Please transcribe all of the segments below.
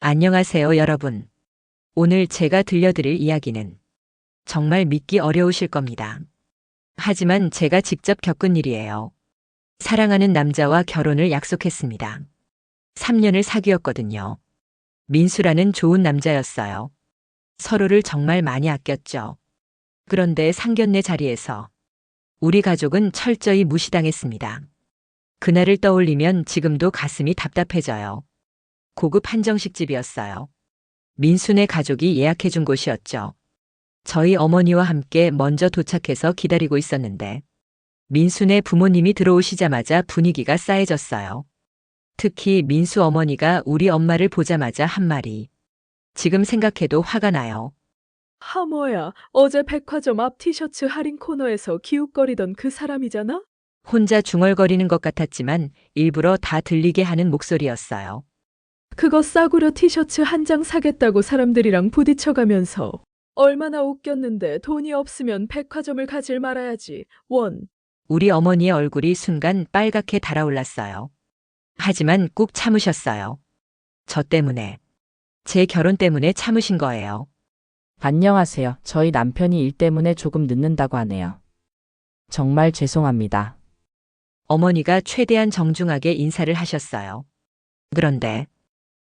안녕하세요, 여러분. 오늘 제가 들려드릴 이야기는 정말 믿기 어려우실 겁니다. 하지만 제가 직접 겪은 일이에요. 사랑하는 남자와 결혼을 약속했습니다. 3년을 사귀었거든요. 민수라는 좋은 남자였어요. 서로를 정말 많이 아꼈죠. 그런데 상견례 자리에서 우리 가족은 철저히 무시당했습니다. 그날을 떠올리면 지금도 가슴이 답답해져요. 고급 한정식집이었어요. 민수네 가족이 예약해준 곳이었죠. 저희 어머니와 함께 먼저 도착해서 기다리고 있었는데 민수네 부모님이 들어오시자마자 분위기가 싸해졌어요. 특히 민수 어머니가 우리 엄마를 보자마자 한 말이 지금 생각해도 화가 나요. 하모야, 어제 백화점 앞 티셔츠 할인 코너에서 기웃거리던 그 사람이잖아? 혼자 중얼거리는 것 같았지만 일부러 다 들리게 하는 목소리였어요. 그거 싸구려 티셔츠 한 장 사겠다고 사람들이랑 부딪혀가면서 얼마나 웃겼는데 돈이 없으면 백화점을 가질 말아야지. 원. 우리 어머니의 얼굴이 순간 빨갛게 달아올랐어요. 하지만 꾹 참으셨어요. 저 때문에, 제 결혼 때문에 참으신 거예요. 안녕하세요. 저희 남편이 일 때문에 조금 늦는다고 하네요. 정말 죄송합니다. 어머니가 최대한 정중하게 인사를 하셨어요. 그런데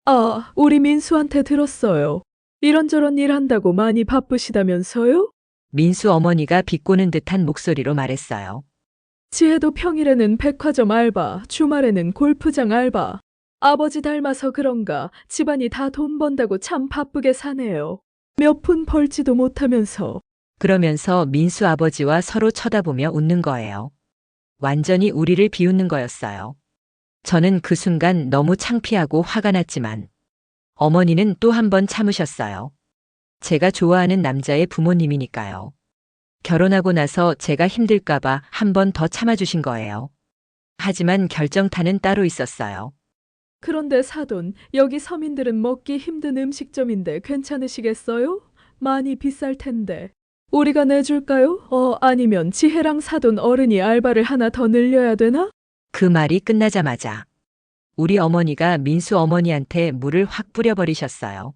아, 우리 민수한테 들었어요. 이런저런 일 한다고 많이 바쁘시다면서요? 민수 어머니가 비꼬는 듯한 목소리로 말했어요. 지혜도 평일에는 백화점 알바, 주말에는 골프장 알바. 아버지 닮아서 그런가 집안이 다 돈 번다고 참 바쁘게 사네요. 몇 푼 벌지도 못하면서. 그러면서 민수 아버지와 서로 쳐다보며 웃는 거예요. 완전히 우리를 비웃는 거였어요. 저는 그 순간 너무 창피하고 화가 났지만 어머니는 또 한 번 참으셨어요. 제가 좋아하는 남자의 부모님이니까요. 결혼하고 나서 제가 힘들까봐 한 번 더 참아주신 거예요. 하지만 결정타는 따로 있었어요. 그런데 사돈, 여기 서민들은 먹기 힘든 음식점인데 괜찮으시겠어요? 많이 비쌀 텐데. 우리가 내줄까요? 아니면 지혜랑 사돈 어른이 알바를 하나 더 늘려야 되나? 그 말이 끝나자마자 우리 어머니가 민수 어머니한테 물을 확 뿌려버리셨어요.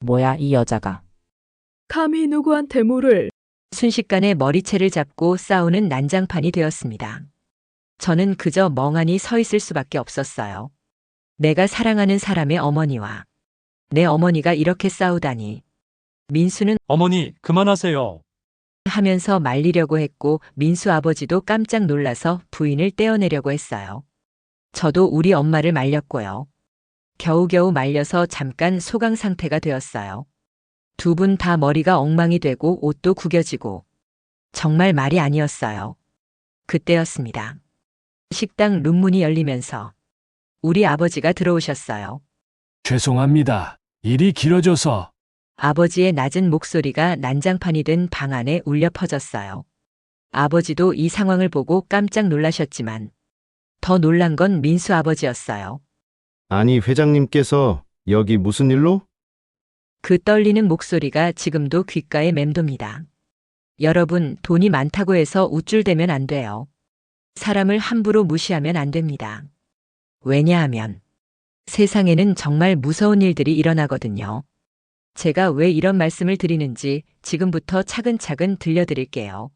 뭐야, 이 여자가. 감히 누구한테 물을. 순식간에 머리채를 잡고 싸우는 난장판이 되었습니다. 저는 그저 멍하니 서 있을 수밖에 없었어요. 내가 사랑하는 사람의 어머니와 내 어머니가 이렇게 싸우다니. 민수는 어머니, 그만하세요. 하면서 말리려고 했고 민수 아버지도 깜짝 놀라서 부인을 떼어내려고 했어요. 저도 우리 엄마를 말렸고요. 겨우겨우 말려서 잠깐 소강 상태가 되었어요. 두 분 다 머리가 엉망이 되고 옷도 구겨지고 정말 말이 아니었어요. 그때였습니다. 식당 룸문이 열리면서 우리 아버지가 들어오셨어요. 죄송합니다. 일이 길어져서. 아버지의 낮은 목소리가 난장판이 된 방 안에 울려 퍼졌어요. 아버지도 이 상황을 보고 깜짝 놀라셨지만 더 놀란 건 민수 아버지였어요. 아니, 회장님께서 여기 무슨 일로? 그 떨리는 목소리가 지금도 귓가에 맴돕니다. 여러분, 돈이 많다고 해서 우쭐대면 안 돼요. 사람을 함부로 무시하면 안 됩니다. 왜냐하면 세상에는 정말 무서운 일들이 일어나거든요. 제가 왜 이런 말씀을 드리는지 지금부터 차근차근 들려드릴게요.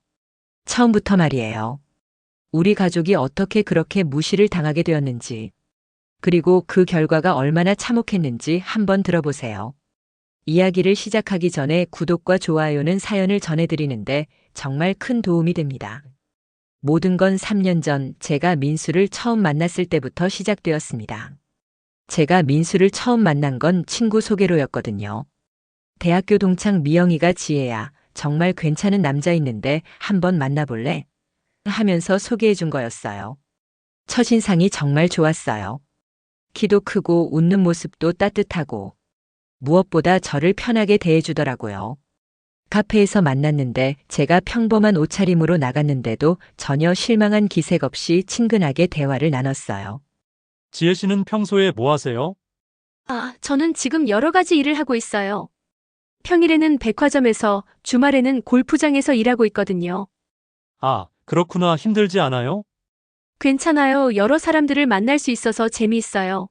처음부터 말이에요. 우리 가족이 어떻게 그렇게 무시를 당하게 되었는지, 그리고 그 결과가 얼마나 참혹했는지 한번 들어보세요. 이야기를 시작하기 전에 구독과 좋아요는 사연을 전해드리는데 정말 큰 도움이 됩니다. 모든 건 3년 전 제가 민수를 처음 만났을 때부터 시작되었습니다. 제가 민수를 처음 만난 건 친구 소개로였거든요. 대학교 동창 미영이가 지혜야, 정말 괜찮은 남자 있는데 한번 만나볼래? 하면서 소개해 준 거였어요. 첫인상이 정말 좋았어요. 키도 크고 웃는 모습도 따뜻하고 무엇보다 저를 편하게 대해주더라고요. 카페에서 만났는데 제가 평범한 옷차림으로 나갔는데도 전혀 실망한 기색 없이 친근하게 대화를 나눴어요. 지혜 씨는 평소에 뭐 하세요? 저는 지금 여러 가지 일을 하고 있어요. 평일에는 백화점에서, 주말에는 골프장에서 일하고 있거든요. 아, 그렇구나. 힘들지 않아요? 괜찮아요. 여러 사람들을 만날 수 있어서 재미있어요.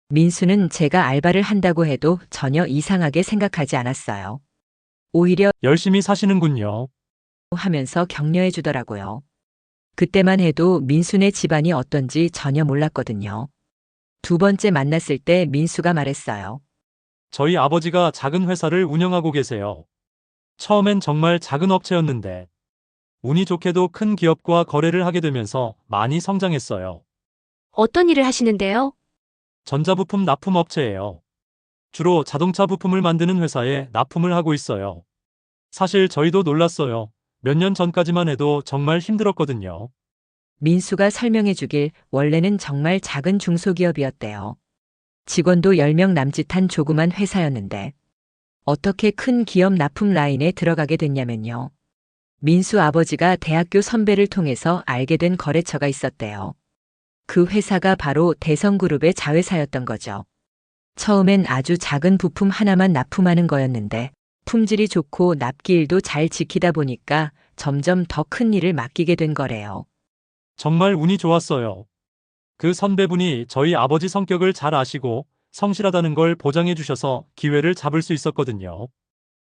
민수는 제가 알바를 한다고 해도 전혀 이상하게 생각하지 않았어요. 오히려 열심히 사시는군요. 하면서 격려해 주더라고요. 그때만 해도 민수네 집안이 어떤지 전혀 몰랐거든요. 두 번째 만났을 때 민수가 말했어요. 저희 아버지가 작은 회사를 운영하고 계세요. 처음엔 정말 작은 업체였는데 운이 좋게도 큰 기업과 거래를 하게 되면서 많이 성장했어요. 어떤 일을 하시는데요? 전자부품 납품 업체예요. 주로 자동차 부품을 만드는 회사에 납품을 하고 있어요. 사실 저희도 놀랐어요. 몇 년 전까지만 해도 정말 힘들었거든요. 민수가 설명해 주길 원래는 정말 작은 중소기업이었대요. 직원도 10명 남짓한 조그만 회사였는데 어떻게 큰 기업 납품 라인에 들어가게 됐냐면요. 민수 아버지가 대학교 선배를 통해서 알게 된 거래처가 있었대요. 그 회사가 바로 대성그룹의 자회사였던 거죠. 처음엔 아주 작은 부품 하나만 납품하는 거였는데 품질이 좋고 납기일도 잘 지키다 보니까 점점 더 큰 일을 맡기게 된 거래요. 정말 운이 좋았어요. 그 선배분이 저희 아버지 성격을 잘 아시고 성실하다는 걸 보장해 주셔서 기회를 잡을 수 있었거든요.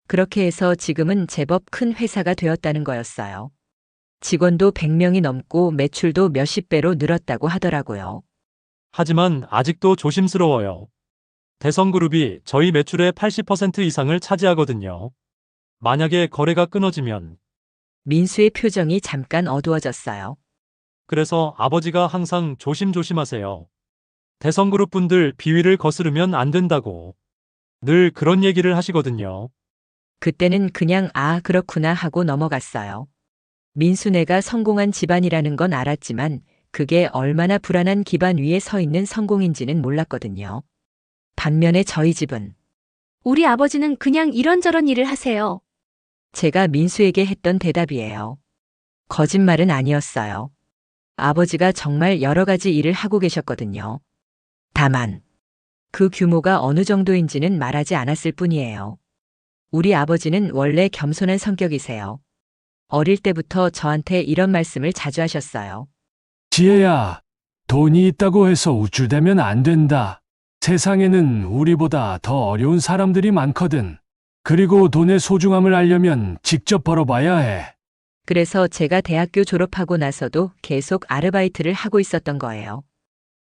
그렇게 해서 지금은 제법 큰 회사가 되었다는 거였어요. 직원도 100명이 넘고 매출도 몇십 배로 늘었다고 하더라고요. 하지만 아직도 조심스러워요. 대성그룹이 저희 매출의 80% 이상을 차지하거든요. 만약에 거래가 끊어지면 민수의 표정이 잠깐 어두워졌어요. 그래서 아버지가 항상 조심조심하세요. 대성그룹 분들 비위를 거스르면 안 된다고 늘 그런 얘기를 하시거든요. 그때는 그냥 아, 그렇구나 하고 넘어갔어요. 민수네가 성공한 집안이라는 건 알았지만 그게 얼마나 불안한 기반 위에 서 있는 성공인지는 몰랐거든요. 반면에 저희 집은 우리 아버지는 그냥 이런저런 일을 하세요. 제가 민수에게 했던 대답이에요. 거짓말은 아니었어요. 아버지가 정말 여러 가지 일을 하고 계셨거든요. 다만 그 규모가 어느 정도인지는 말하지 않았을 뿐이에요. 우리 아버지는 원래 겸손한 성격이세요. 어릴 때부터 저한테 이런 말씀을 자주 하셨어요. 지혜야, 돈이 있다고 해서 우쭐대면 안 된다. 세상에는 우리보다 더 어려운 사람들이 많거든. 그리고 돈의 소중함을 알려면 직접 벌어봐야 해. 그래서 제가 대학교 졸업하고 나서도 계속 아르바이트를 하고 있었던 거예요.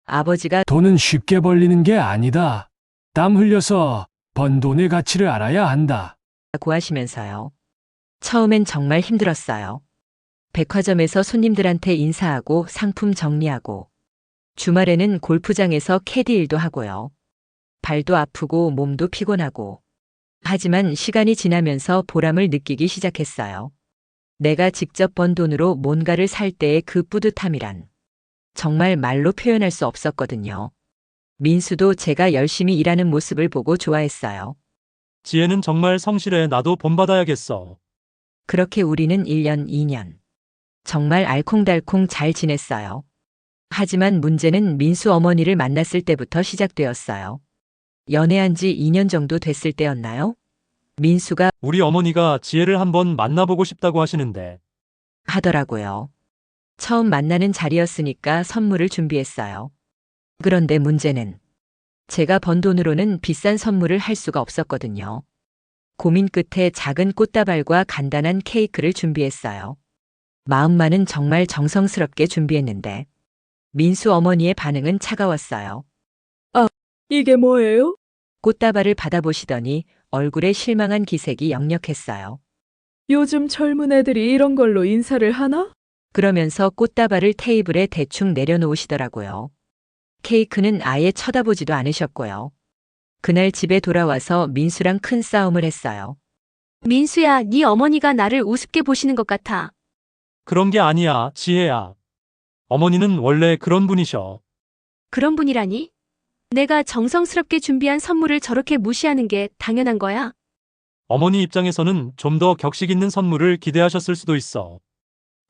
아버지가 돈은 쉽게 벌리는 게 아니다. 땀 흘려서 번 돈의 가치를 알아야 한다. 고하시면서요. 처음엔 정말 힘들었어요. 백화점에서 손님들한테 인사하고 상품 정리하고 주말에는 골프장에서 캐디 일도 하고요. 발도 아프고 몸도 피곤하고. 하지만 시간이 지나면서 보람을 느끼기 시작했어요. 내가 직접 번 돈으로 뭔가를 살 때의 그 뿌듯함이란 정말 말로 표현할 수 없었거든요. 민수도 제가 열심히 일하는 모습을 보고 좋아했어요. 지혜는 정말 성실해. 나도 본받아야겠어. 그렇게 우리는 1년, 2년. 정말 알콩달콩 잘 지냈어요. 하지만 문제는 민수 어머니를 만났을 때부터 시작되었어요. 연애한 지 2년 정도 됐을 때였나요? 민수가 우리 어머니가 지혜를 한번 만나보고 싶다고 하시는데 하더라고요. 처음 만나는 자리였으니까 선물을 준비했어요. 그런데 문제는 제가 번 돈으로는 비싼 선물을 할 수가 없었거든요. 고민 끝에 작은 꽃다발과 간단한 케이크를 준비했어요. 마음만은 정말 정성스럽게 준비했는데 민수 어머니의 반응은 차가웠어요. 이게 뭐예요? 꽃다발을 받아보시더니 얼굴에 실망한 기색이 역력했어요. 요즘 젊은 애들이 이런 걸로 인사를 하나? 그러면서 꽃다발을 테이블에 대충 내려놓으시더라고요. 케이크는 아예 쳐다보지도 않으셨고요. 그날 집에 돌아와서 민수랑 큰 싸움을 했어요. 민수야, 네 어머니가 나를 우습게 보시는 것 같아. 그런 게 아니야, 지혜야. 어머니는 원래 그런 분이셔. 그런 분이라니? 내가 정성스럽게 준비한 선물을 저렇게 무시하는 게 당연한 거야? 어머니 입장에서는 좀 더 격식 있는 선물을 기대하셨을 수도 있어.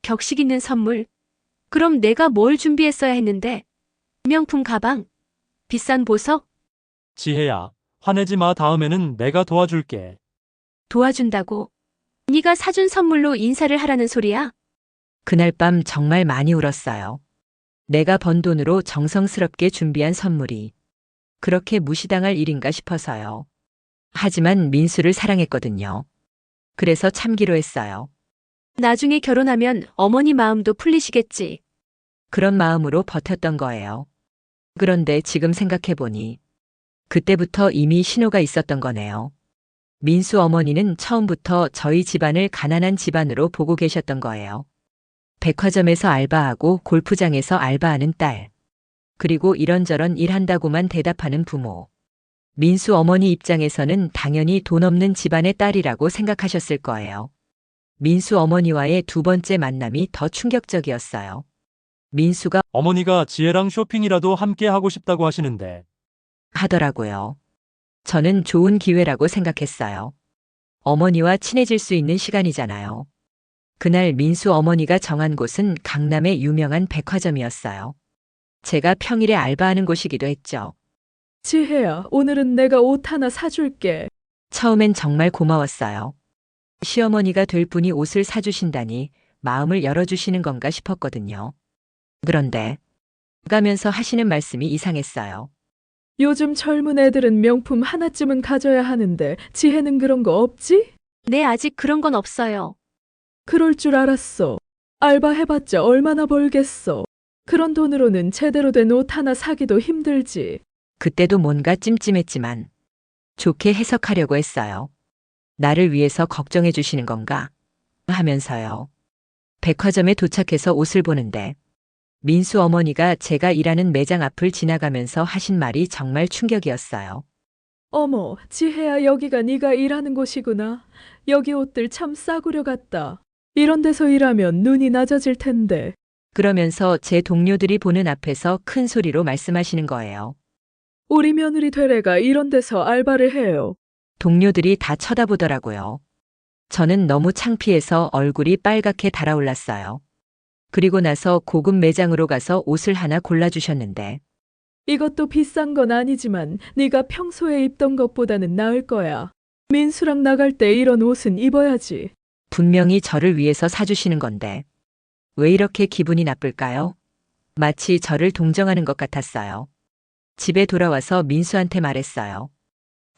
격식 있는 선물? 그럼 내가 뭘 준비했어야 했는데? 명품 가방? 비싼 보석? 지혜야, 화내지 마. 다음에는 내가 도와줄게. 도와준다고? 네가 사준 선물로 인사를 하라는 소리야? 그날 밤 정말 많이 울었어요. 내가 번 돈으로 정성스럽게 준비한 선물이 그렇게 무시당할 일인가 싶어서요. 하지만 민수를 사랑했거든요. 그래서 참기로 했어요. 나중에 결혼하면 어머니 마음도 풀리시겠지. 그런 마음으로 버텼던 거예요. 그런데 지금 생각해보니 그때부터 이미 신호가 있었던 거네요. 민수 어머니는 처음부터 저희 집안을 가난한 집안으로 보고 계셨던 거예요. 백화점에서 알바하고 골프장에서 알바하는 딸. 그리고 이런저런 일한다고만 대답하는 부모. 민수 어머니 입장에서는 당연히 돈 없는 집안의 딸이라고 생각하셨을 거예요. 민수 어머니와의 두 번째 만남이 더 충격적이었어요. 민수가 어머니가 지혜랑 쇼핑이라도 함께 하고 싶다고 하시는데 하더라고요. 저는 좋은 기회라고 생각했어요. 어머니와 친해질 수 있는 시간이잖아요. 그날 민수 어머니가 정한 곳은 강남의 유명한 백화점이었어요. 제가 평일에 알바하는 곳이기도 했죠. 지혜야, 오늘은 내가 옷 하나 사줄게. 처음엔 정말 고마웠어요. 시어머니가 될 분이 옷을 사주신다니 마음을 열어주시는 건가 싶었거든요. 그런데 가면서 하시는 말씀이 이상했어요. 요즘 젊은 애들은 명품 하나쯤은 가져야 하는데 지혜는 그런 거 없지? 네, 아직 그런 건 없어요. 그럴 줄 알았어. 알바해봤자 얼마나 벌겠어. 그런 돈으로는 제대로 된 옷 하나 사기도 힘들지. 그때도 뭔가 찜찜했지만 좋게 해석하려고 했어요. 나를 위해서 걱정해 주시는 건가? 하면서요. 백화점에 도착해서 옷을 보는데 민수 어머니가 제가 일하는 매장 앞을 지나가면서 하신 말이 정말 충격이었어요. 어머, 지혜야, 여기가 네가 일하는 곳이구나. 여기 옷들 참 싸구려 같다. 이런 데서 일하면 눈이 낮아질 텐데. 그러면서 제 동료들이 보는 앞에서 큰 소리로 말씀하시는 거예요. 우리 며느리 되레가 이런 데서 알바를 해요. 동료들이 다 쳐다보더라고요. 저는 너무 창피해서 얼굴이 빨갛게 달아올랐어요. 그리고 나서 고급 매장으로 가서 옷을 하나 골라주셨는데 이것도 비싼 건 아니지만 네가 평소에 입던 것보다는 나을 거야. 민수랑 나갈 때 이런 옷은 입어야지. 분명히 저를 위해서 사주시는 건데 왜 이렇게 기분이 나쁠까요? 마치 저를 동정하는 것 같았어요. 집에 돌아와서 민수한테 말했어요.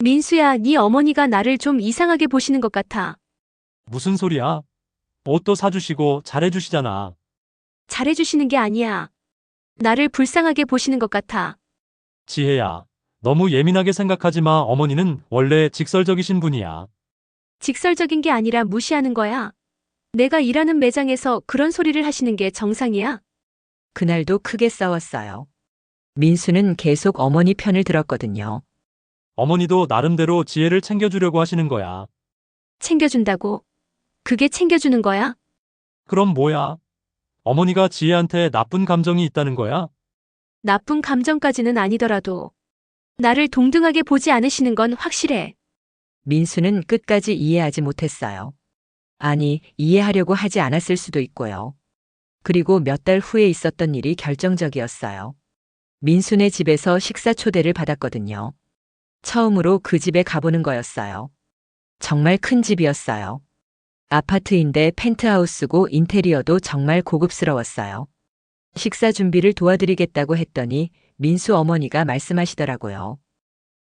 민수야, 네 어머니가 나를 좀 이상하게 보시는 것 같아. 무슨 소리야? 옷도 사주시고 잘해주시잖아. 잘해주시는 게 아니야. 나를 불쌍하게 보시는 것 같아. 지혜야, 너무 예민하게 생각하지 마. 어머니는 원래 직설적이신 분이야. 직설적인 게 아니라 무시하는 거야. 내가 일하는 매장에서 그런 소리를 하시는 게 정상이야. 그날도 크게 싸웠어요. 민수는 계속 어머니 편을 들었거든요. 어머니도 나름대로 지혜를 챙겨주려고 하시는 거야. 챙겨준다고? 그게 챙겨주는 거야? 그럼 뭐야? 어머니가 지혜한테 나쁜 감정이 있다는 거야? 나쁜 감정까지는 아니더라도 나를 동등하게 보지 않으시는 건 확실해. 민수는 끝까지 이해하지 못했어요. 아니, 이해하려고 하지 않았을 수도 있고요. 그리고 몇 달 후에 있었던 일이 결정적이었어요. 민수네 집에서 식사 초대를 받았거든요. 처음으로 그 집에 가보는 거였어요. 정말 큰 집이었어요. 아파트인데 펜트하우스고 인테리어도 정말 고급스러웠어요. 식사 준비를 도와드리겠다고 했더니 민수 어머니가 말씀하시더라고요.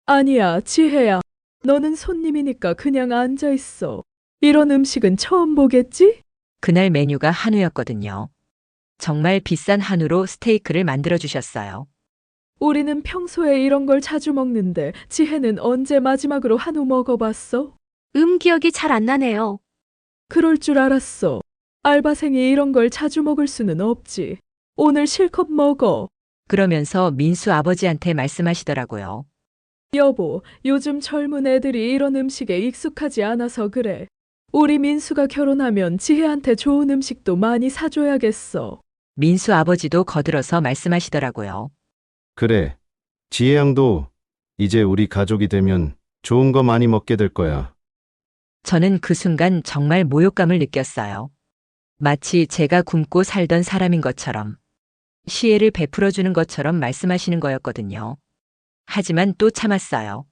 아니야, 지혜야. 너는 손님이니까 그냥 앉아 있어. 이런 음식은 처음 보겠지? 그날 메뉴가 한우였거든요. 정말 비싼 한우로 스테이크를 만들어 주셨어요. 우리는 평소에 이런 걸 자주 먹는데 지혜는 언제 마지막으로 한우 먹어봤어? 기억이 잘 안 나네요. 그럴 줄 알았어. 알바생이 이런 걸 자주 먹을 수는 없지. 오늘 실컷 먹어. 그러면서 민수 아버지한테 말씀하시더라고요. 여보, 요즘 젊은 애들이 이런 음식에 익숙하지 않아서 그래. 우리 민수가 결혼하면 지혜한테 좋은 음식도 많이 사줘야겠어. 민수 아버지도 거들어서 말씀하시더라고요. 그래. 지혜 양도 이제 우리 가족이 되면 좋은 거 많이 먹게 될 거야. 저는 그 순간 정말 모욕감을 느꼈어요. 마치 제가 굶고 살던 사람인 것처럼, 시혜를 베풀어주는 것처럼 말씀하시는 거였거든요. 하지만 또 참았어요.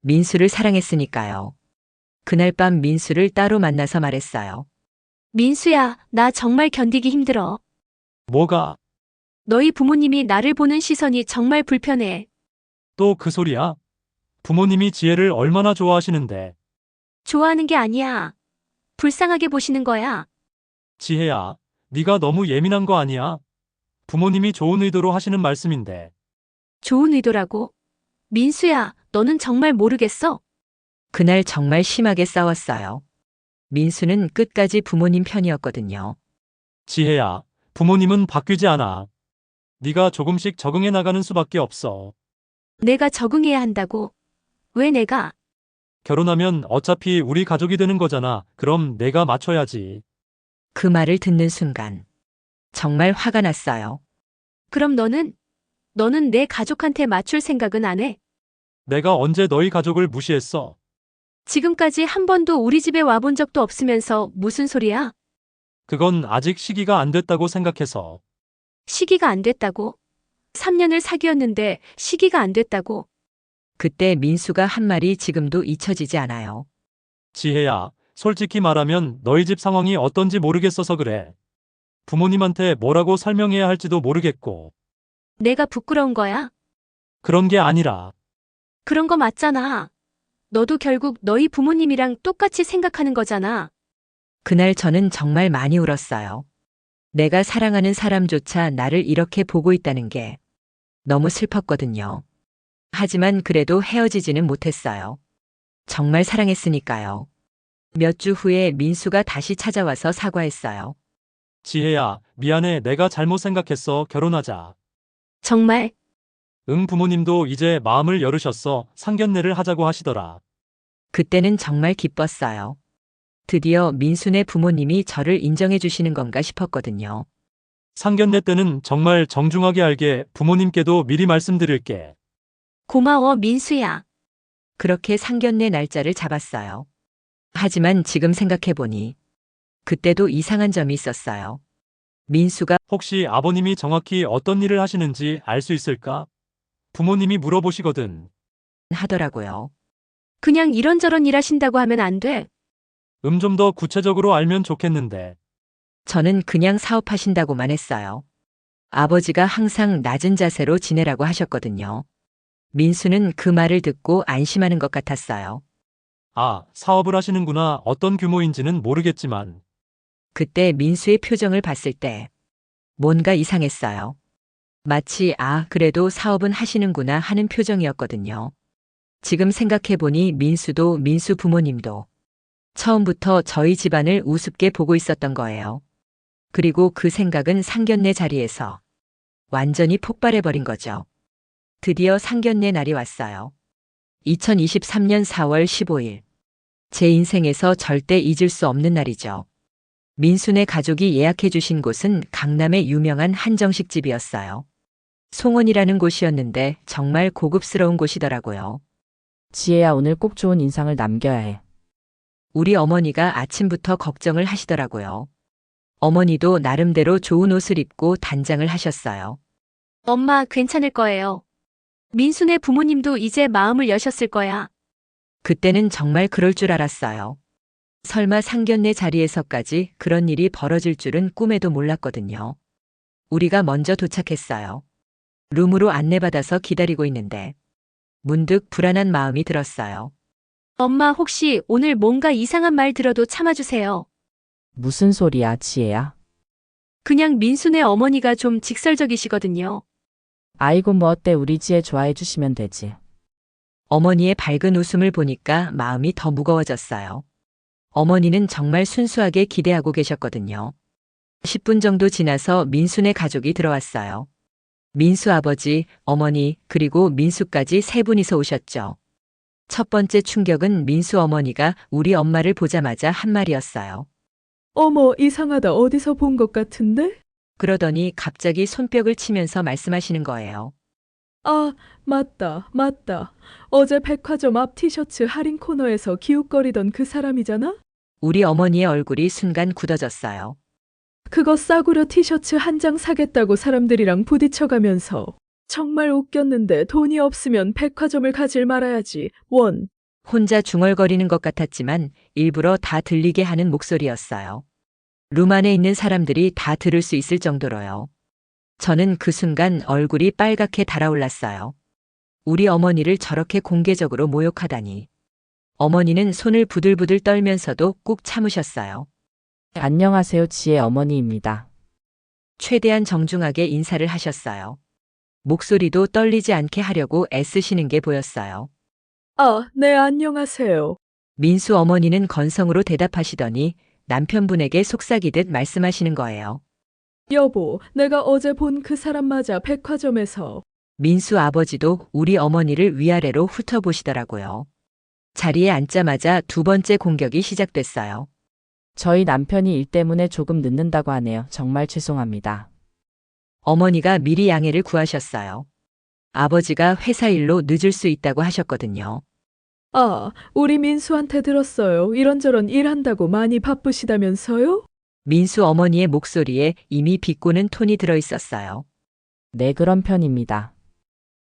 민수를 사랑했으니까요. 그날 밤 민수를 따로 만나서 말했어요. 민수야, 나 정말 견디기 힘들어. 뭐가? 너희 부모님이 나를 보는 시선이 정말 불편해. 또 그 소리야? 부모님이 지혜를 얼마나 좋아하시는데. 좋아하는 게 아니야. 불쌍하게 보시는 거야. 지혜야, 네가 너무 예민한 거 아니야? 부모님이 좋은 의도로 하시는 말씀인데. 좋은 의도라고. 민수야, 너는 정말 모르겠어? 그날 정말 심하게 싸웠어요. 민수는 끝까지 부모님 편이었거든요. 지혜야, 부모님은 바뀌지 않아. 네가 조금씩 적응해 나가는 수밖에 없어. 내가 적응해야 한다고. 왜 내가? 결혼하면 어차피 우리 가족이 되는 거잖아. 그럼 내가 맞춰야지. 그 말을 듣는 순간 정말 화가 났어요. 그럼 너는 내 가족한테 맞출 생각은 안 해? 내가 언제 너희 가족을 무시했어? 지금까지 한 번도 우리 집에 와본 적도 없으면서 무슨 소리야? 그건 아직 시기가 안 됐다고 생각해서. 시기가 안 됐다고? 3년을 사귀었는데 시기가 안 됐다고? 그때 민수가 한 말이 지금도 잊혀지지 않아요. 지혜야, 솔직히 말하면 너희 집 상황이 어떤지 모르겠어서 그래. 부모님한테 뭐라고 설명해야 할지도 모르겠고. 내가 부끄러운 거야? 그런 게 아니라. 그런 거 맞잖아. 너도 결국 너희 부모님이랑 똑같이 생각하는 거잖아. 그날 저는 정말 많이 울었어요. 내가 사랑하는 사람조차 나를 이렇게 보고 있다는 게 너무 슬펐거든요. 하지만 그래도 헤어지지는 못했어요. 정말 사랑했으니까요. 몇 주 후에 민수가 다시 찾아와서 사과했어요. 지혜야, 미안해. 내가 잘못 생각했어. 결혼하자. 정말 응, 부모님도 이제 마음을 열으셨어. 상견례를 하자고 하시더라. 그때는 정말 기뻤어요. 드디어 민수네 부모님이 저를 인정해 주시는 건가 싶었거든요. 상견례 때는 정말 정중하게 알게 부모님께도 미리 말씀드릴게. 고마워, 민수야. 그렇게 상견례 날짜를 잡았어요. 하지만 지금 생각해보니 그때도 이상한 점이 있었어요. 민수가 혹시 아버님이 정확히 어떤 일을 하시는지 알 수 있을까? 부모님이 물어보시거든. 하더라고요. 그냥 이런저런 일 하신다고 하면 안 돼. 좀 더 구체적으로 알면 좋겠는데. 저는 그냥 사업하신다고만 했어요. 아버지가 항상 낮은 자세로 지내라고 하셨거든요. 민수는 그 말을 듣고 안심하는 것 같았어요. 아, 사업을 하시는구나. 어떤 규모인지는 모르겠지만. 그때 민수의 표정을 봤을 때 뭔가 이상했어요. 마치 그래도 사업은 하시는구나 하는 표정이었거든요. 지금 생각해보니 민수도 민수 부모님도 처음부터 저희 집안을 우습게 보고 있었던 거예요. 그리고 그 생각은 상견례 자리에서 완전히 폭발해버린 거죠. 드디어 상견례 날이 왔어요. 2023년 4월 15일. 제 인생에서 절대 잊을 수 없는 날이죠. 민수네 가족이 예약해 주신 곳은 강남의 유명한 한정식집이었어요. 송원이라는 곳이었는데 정말 고급스러운 곳이더라고요. 지혜야, 오늘 꼭 좋은 인상을 남겨야 해. 우리 어머니가 아침부터 걱정을 하시더라고요. 어머니도 나름대로 좋은 옷을 입고 단장을 하셨어요. 엄마 괜찮을 거예요. 민수네 부모님도 이제 마음을 여셨을 거야. 그때는 정말 그럴 줄 알았어요. 설마 상견례 자리에서까지 그런 일이 벌어질 줄은 꿈에도 몰랐거든요. 우리가 먼저 도착했어요. 룸으로 안내받아서 기다리고 있는데 문득 불안한 마음이 들었어요. 엄마 혹시 오늘 뭔가 이상한 말 들어도 참아주세요. 무슨 소리야, 지혜야? 그냥 민수네 어머니가 좀 직설적이시거든요. 아이고 뭐 어때, 우리 지혜 좋아해 주시면 되지. 어머니의 밝은 웃음을 보니까 마음이 더 무거워졌어요. 어머니는 정말 순수하게 기대하고 계셨거든요. 10분 정도 지나서 민수네 가족이 들어왔어요. 민수 아버지, 어머니, 그리고 민수까지 세 분이서 오셨죠. 첫 번째 충격은 민수 어머니가 우리 엄마를 보자마자 한 말이었어요. 어머, 이상하다. 어디서 본 것 같은데? 그러더니 갑자기 손뼉을 치면서 말씀하시는 거예요. 아, 맞다. 어제 백화점 앞 티셔츠 할인 코너에서 기웃거리던 그 사람이잖아? 우리 어머니의 얼굴이 순간 굳어졌어요. 그거 싸구려 티셔츠 한 장 사겠다고 사람들이랑 부딪혀가면서 정말 웃겼는데 돈이 없으면 백화점을 가질 말아야지. 원. 혼자 중얼거리는 것 같았지만 일부러 다 들리게 하는 목소리였어요. 룸 안에 있는 사람들이 다 들을 수 있을 정도로요. 저는 그 순간 얼굴이 빨갛게 달아올랐어요. 우리 어머니를 저렇게 공개적으로 모욕하다니. 어머니는 손을 부들부들 떨면서도 꾹 참으셨어요. 안녕하세요. 지혜 어머니입니다. 최대한 정중하게 인사를 하셨어요. 목소리도 떨리지 않게 하려고 애쓰시는 게 보였어요. 아, 네, 안녕하세요. 민수 어머니는 건성으로 대답하시더니 남편분에게 속삭이듯 말씀하시는 거예요. 여보, 내가 어제 본 그 사람 맞아, 백화점에서. 민수 아버지도 우리 어머니를 위아래로 훑어보시더라고요. 자리에 앉자마자 두 번째 공격이 시작됐어요. 저희 남편이 일 때문에 조금 늦는다고 하네요. 정말 죄송합니다. 어머니가 미리 양해를 구하셨어요. 아버지가 회사 일로 늦을 수 있다고 하셨거든요. 아, 우리 민수한테 들었어요. 이런저런 일한다고 많이 바쁘시다면서요? 민수 어머니의 목소리에 이미 비꼬는 톤이 들어 있었어요. 네, 그런 편입니다.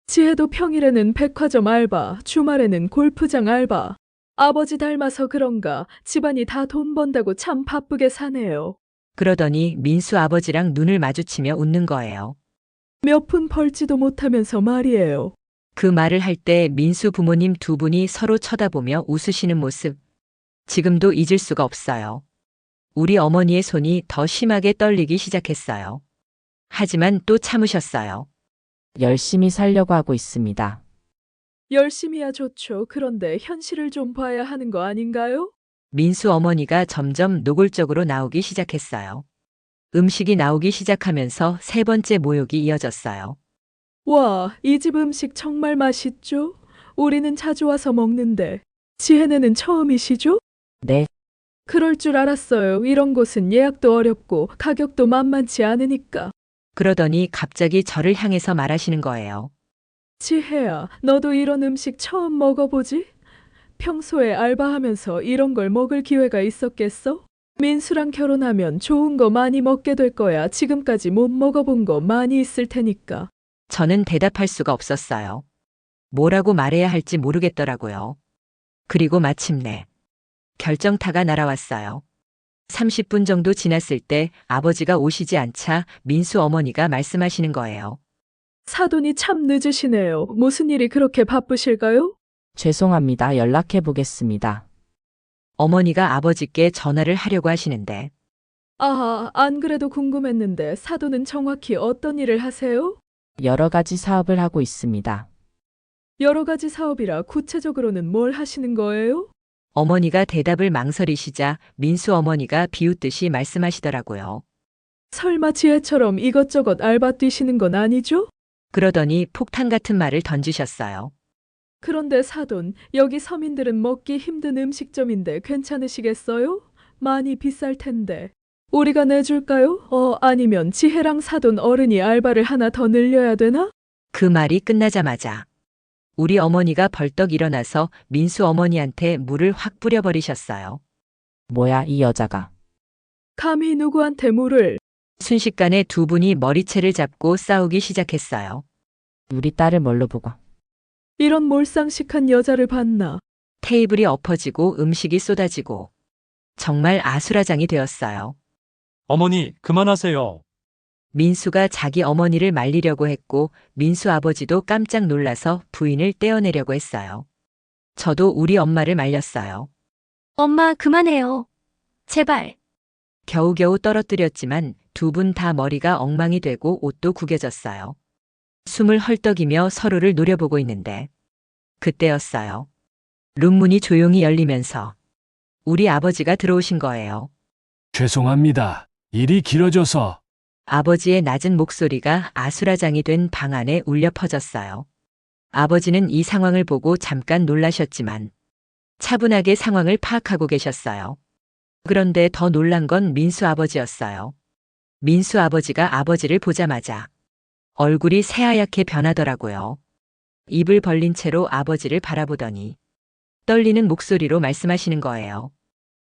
지혜도 평일에는 백화점 알바, 주말에는 골프장 알바. 아버지 닮아서 그런가 집안이 다 돈 번다고 참 바쁘게 사네요. 그러더니 민수 아버지랑 눈을 마주치며 웃는 거예요. 몇 푼 벌지도 못하면서 말이에요. 그 말을 할 때 민수 부모님 두 분이 서로 쳐다보며 웃으시는 모습. 지금도 잊을 수가 없어요. 우리 어머니의 손이 더 심하게 떨리기 시작했어요. 하지만 또 참으셨어요. 열심히 살려고 하고 있습니다. 열심히야 좋죠. 그런데 현실을 좀 봐야 하는 거 아닌가요? 민수 어머니가 점점 노골적으로 나오기 시작했어요. 음식이 나오기 시작하면서 세 번째 모욕이 이어졌어요. 와, 이 집 음식 정말 맛있죠? 우리는 자주 와서 먹는데. 지혜네는 처음이시죠? 네, 그럴 줄 알았어요. 이런 곳은 예약도 어렵고 가격도 만만치 않으니까. 그러더니 갑자기 저를 향해서 말하시는 거예요. 지혜야, 너도 이런 음식 처음 먹어보지? 평소에 알바하면서 이런 걸 먹을 기회가 있었겠어? 민수랑 결혼하면 좋은 거 많이 먹게 될 거야. 지금까지 못 먹어본 거 많이 있을 테니까. 저는 대답할 수가 없었어요. 뭐라고 말해야 할지 모르겠더라고요. 그리고 마침내 결정타가 날아왔어요. 30분 정도 지났을 때 아버지가 오시지 않자 민수 어머니가 말씀하시는 거예요. 사돈이 참 늦으시네요. 무슨 일이 그렇게 바쁘실까요? 죄송합니다. 연락해 보겠습니다. 어머니가 아버지께 전화를 하려고 하시는데 아하, 안 그래도 궁금했는데 사돈은 정확히 어떤 일을 하세요? 여러 가지 사업을 하고 있습니다. 여러 가지 사업이라 구체적으로는 뭘 하시는 거예요? 어머니가 대답을 망설이시자 민수 어머니가 비웃듯이 말씀하시더라고요. 설마 지혜처럼 이것저것 알바 뛰시는 건 아니죠? 그러더니 폭탄 같은 말을 던지셨어요. 그런데 사돈, 여기 서민들은 먹기 힘든 음식점인데 괜찮으시겠어요? 많이 비쌀 텐데. 우리가 내줄까요? 아니면 지혜랑 사돈 어른이 알바를 하나 더 늘려야 되나? 그 말이 끝나자마자 우리 어머니가 벌떡 일어나서 민수 어머니한테 물을 확 뿌려버리셨어요. 뭐야, 이 여자가. 감히 누구한테 물을. 순식간에 두 분이 머리채를 잡고 싸우기 시작했어요. 우리 딸을 뭘로 보고. 이런 몰상식한 여자를 봤나. 테이블이 엎어지고 음식이 쏟아지고 정말 아수라장이 되었어요. 어머니, 그만하세요. 민수가 자기 어머니를 말리려고 했고 민수 아버지도 깜짝 놀라서 부인을 떼어내려고 했어요. 저도 우리 엄마를 말렸어요. 엄마, 그만해요. 제발. 겨우겨우 떨어뜨렸지만 두 분 다 머리가 엉망이 되고 옷도 구겨졌어요. 숨을 헐떡이며 서로를 노려보고 있는데 그때였어요. 룸문이 조용히 열리면서 우리 아버지가 들어오신 거예요. 죄송합니다. 일이 길어져서. 아버지의 낮은 목소리가 아수라장이 된 방 안에 울려 퍼졌어요. 아버지는 이 상황을 보고 잠깐 놀라셨지만 차분하게 상황을 파악하고 계셨어요. 그런데 더 놀란 건 민수 아버지였어요. 민수 아버지가 아버지를 보자마자 얼굴이 새하얗게 변하더라고요. 입을 벌린 채로 아버지를 바라보더니 떨리는 목소리로 말씀하시는 거예요.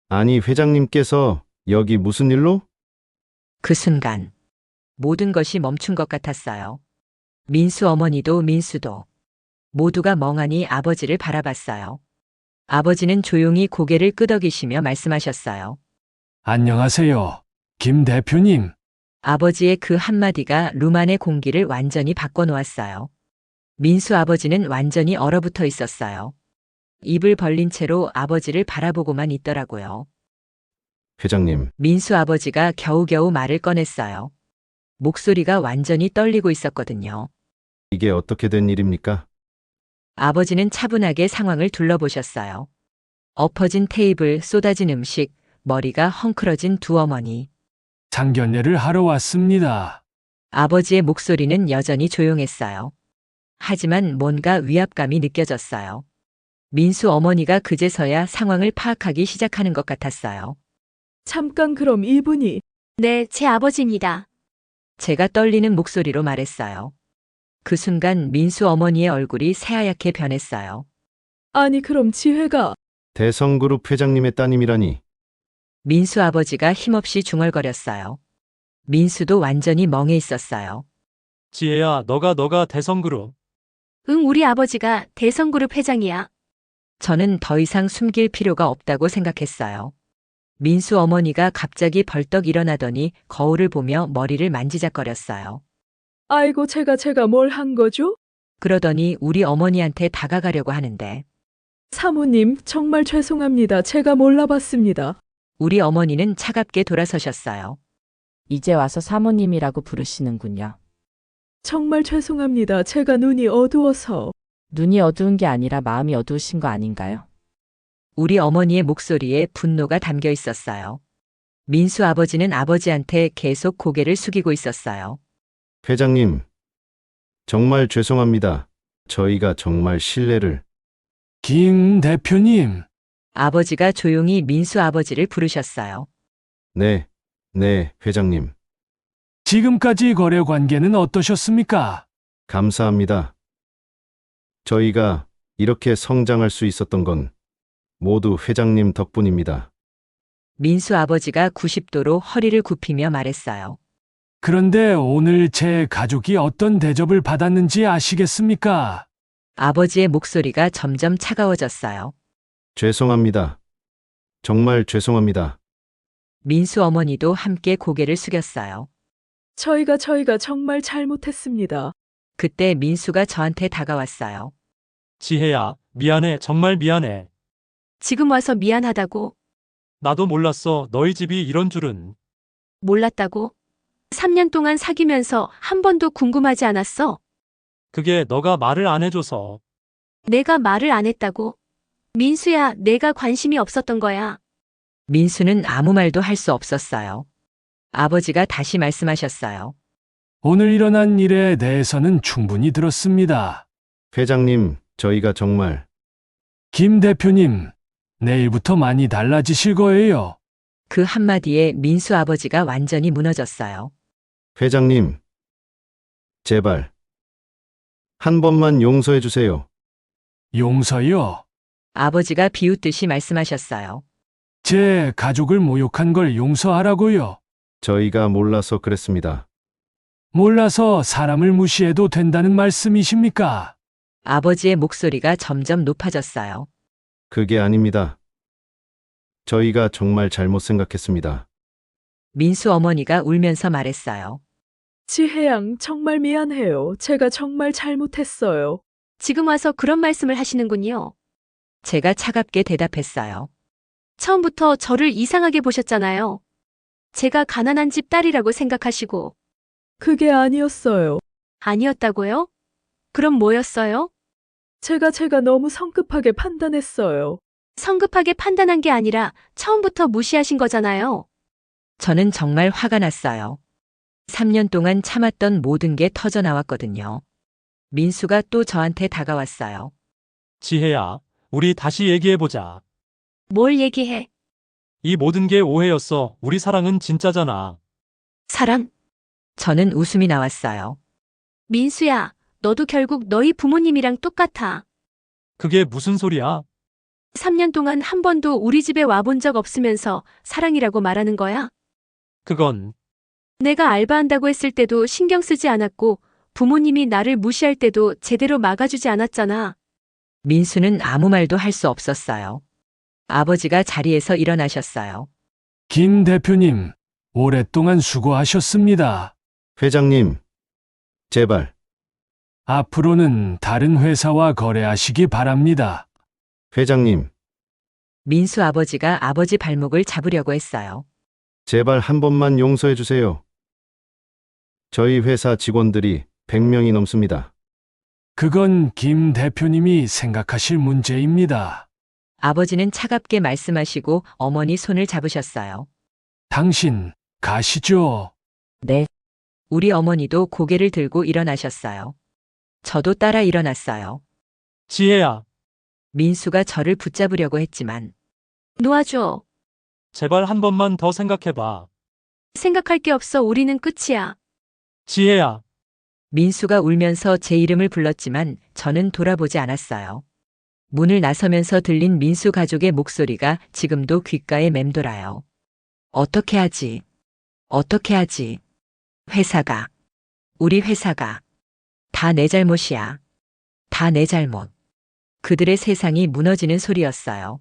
아니, 회장님께서 여기 무슨 일로? 그 순간 모든 것이 멈춘 것 같았어요. 민수 어머니도 민수도 모두가 멍하니 아버지를 바라봤어요. 아버지는 조용히 고개를 끄덕이시며 말씀하셨어요. 안녕하세요. 김 대표님. 아버지의 그 한마디가 룸 안의 공기를 완전히 바꿔놓았어요. 민수 아버지는 완전히 얼어붙어 있었어요. 입을 벌린 채로 아버지를 바라보고만 있더라고요. 회장님, 민수 아버지가 겨우겨우 말을 꺼냈어요. 목소리가 완전히 떨리고 있었거든요. 이게 어떻게 된 일입니까? 아버지는 차분하게 상황을 둘러보셨어요. 엎어진 테이블, 쏟아진 음식, 머리가 헝클어진 두 어머니. 상견례를 하러 왔습니다. 아버지의 목소리는 여전히 조용했어요. 하지만 뭔가 위압감이 느껴졌어요. 민수 어머니가 그제서야 상황을 파악하기 시작하는 것 같았어요. 잠깐 그럼 이분이 네, 제 아버지입니다. 제가 떨리는 목소리로 말했어요. 그 순간 민수 어머니의 얼굴이 새하얗게 변했어요. 아니 그럼 지혜가 대성그룹 회장님의 따님이라니. 민수 아버지가 힘없이 중얼거렸어요. 민수도 완전히 멍해 있었어요. 지혜야, 너가 대성그룹. 응, 우리 아버지가 대성그룹 회장이야. 저는 더 이상 숨길 필요가 없다고 생각했어요. 민수 어머니가 갑자기 벌떡 일어나더니 거울을 보며 머리를 만지작거렸어요. 아이고 제가 뭘 한 거죠? 그러더니 우리 어머니한테 다가가려고 하는데 사모님 정말 죄송합니다. 제가 몰라봤습니다. 우리 어머니는 차갑게 돌아서셨어요. 이제 와서 사모님이라고 부르시는군요. 정말 죄송합니다. 제가 눈이 어두워서. 눈이 어두운 게 아니라 마음이 어두우신 거 아닌가요? 우리 어머니의 목소리에 분노가 담겨 있었어요. 민수 아버지는 아버지한테 계속 고개를 숙이고 있었어요. 회장님, 정말 죄송합니다. 저희가 정말 신뢰를. 김 대표님, 아버지가 조용히 민수 아버지를 부르셨어요. 네, 회장님. 지금까지 거래 관계는 어떠셨습니까? 감사합니다. 저희가 이렇게 성장할 수 있었던 건 모두 회장님 덕분입니다. 민수 아버지가 90도로 허리를 굽히며 말했어요. 그런데 오늘 제 가족이 어떤 대접을 받았는지 아시겠습니까? 아버지의 목소리가 점점 차가워졌어요. 죄송합니다. 정말 죄송합니다. 민수 어머니도 함께 고개를 숙였어요. 저희가 정말 잘못했습니다. 그때 민수가 저한테 다가왔어요. 지혜야, 미안해. 정말 미안해. 지금 와서 미안하다고? 나도 몰랐어. 너희 집이 이런 줄은. 몰랐다고? 3년 동안 사귀면서 한 번도 궁금하지 않았어? 그게 너가 말을 안 해줘서. 내가 말을 안 했다고? 민수야, 내가 관심이 없었던 거야. 민수는 아무 말도 할 수 없었어요. 아버지가 다시 말씀하셨어요. 오늘 일어난 일에 대해서는 충분히 들었습니다. 회장님, 저희가 정말 김 대표님, 내일부터 많이 달라지실 거예요. 그 한마디에 민수 아버지가 완전히 무너졌어요. 회장님, 제발 한 번만 용서해 주세요. 용서요. 아버지가 비웃듯이 말씀하셨어요. 제 가족을 모욕한 걸 용서하라고요. 저희가 몰라서 그랬습니다. 몰라서 사람을 무시해도 된다는 말씀이십니까? 아버지의 목소리가 점점 높아졌어요. 그게 아닙니다. 저희가 정말 잘못 생각했습니다. 민수 어머니가 울면서 말했어요. 지혜양 정말 미안해요. 제가 정말 잘못했어요. 지금 와서 그런 말씀을 하시는군요. 제가 차갑게 대답했어요. 처음부터 저를 이상하게 보셨잖아요. 제가 가난한 집 딸이라고 생각하시고. 그게 아니었어요. 아니었다고요? 그럼 뭐였어요? 제가 너무 성급하게 판단했어요. 성급하게 판단한 게 아니라 처음부터 무시하신 거잖아요. 저는 정말 화가 났어요. 3년 동안 참았던 모든 게 터져 나왔거든요. 민수가 또 저한테 다가왔어요. 지혜야, 우리 다시 얘기해보자. 뭘 얘기해? 이 모든 게 오해였어. 우리 사랑은 진짜잖아. 사랑? 저는 웃음이 나왔어요. 민수야, 너도 결국 너희 부모님이랑 똑같아. 그게 무슨 소리야? 3년 동안 한 번도 우리 집에 와본 적 없으면서 사랑이라고 말하는 거야? 그건 내가 알바한다고 했을 때도 신경 쓰지 않았고 부모님이 나를 무시할 때도 제대로 막아주지 않았잖아. 민수는 아무 말도 할 수 없었어요. 아버지가 자리에서 일어나셨어요. 김 대표님, 오랫동안 수고하셨습니다. 회장님, 제발 앞으로는 다른 회사와 거래하시기 바랍니다. 회장님, 민수 아버지가 아버지 발목을 잡으려고 했어요. 제발 한 번만 용서해 주세요. 저희 회사 직원들이 100명이 넘습니다. 그건 김 대표님이 생각하실 문제입니다. 아버지는 차갑게 말씀하시고 어머니 손을 잡으셨어요. 당신, 가시죠. 네, 우리 어머니도 고개를 들고 일어나셨어요. 저도 따라 일어났어요. 지혜야, 민수가 저를 붙잡으려고 했지만 놓아줘. 제발 한 번만 더 생각해봐. 생각할 게 없어. 우리는 끝이야. 지혜야, 민수가 울면서 제 이름을 불렀지만 저는 돌아보지 않았어요. 문을 나서면서 들린 민수 가족의 목소리가 지금도 귓가에 맴돌아요. 어떻게 하지? 어떻게 하지? 회사가, 우리 회사가 다 내 잘못이야. 다 내 잘못. 그들의 세상이 무너지는 소리였어요.